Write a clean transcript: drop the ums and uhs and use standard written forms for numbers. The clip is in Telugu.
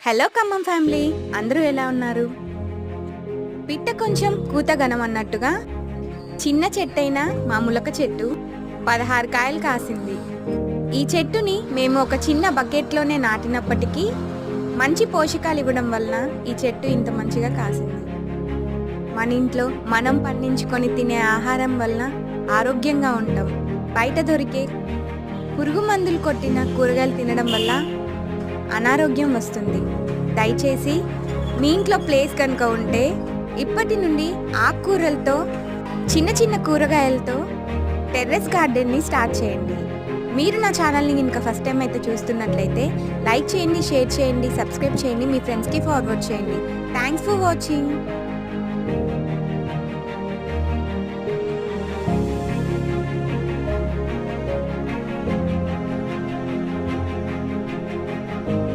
హలో ఖమ్మం ఫ్యామిలీ, అందరూ ఎలా ఉన్నారు? పిట్ట కొంచెం కూతగనం అన్నట్టుగా చిన్న చెట్టైనా మా ములక చెట్టు 16 కాయలు కాసింది. ఈ చెట్టుని మేము ఒక చిన్న బకెట్లోనే నాటినప్పటికీ మంచి పోషకాలు ఇవ్వడం వలన ఈ చెట్టు ఇంత మంచిగా కాసింది. మన ఇంట్లో మనం పండించుకొని తినే ఆహారం వలన ఆరోగ్యంగా ఉంటాం. బయట దొరికే పురుగు మందులు కొట్టిన కూరగాయలు తినడం వల్ల అనారోగ్యం వస్తుంది. దయచేసి మీ ఇంట్లో ప్లేస్ కనుక ఉంటే ఇప్పటి నుండి ఆకుకూరలతో చిన్న చిన్న కూరగాయలతో టెర్రస్ గార్డెన్ని స్టార్ట్ చేయండి. మీరు నా ఛానల్ని ఇంకా ఫస్ట్ టైం అయితే చూస్తున్నట్లయితే లైక్ చేయండి, షేర్ చేయండి, సబ్స్క్రైబ్ చేయండి, మీ ఫ్రెండ్స్కి ఫార్వర్డ్ చేయండి. Thanks for watching.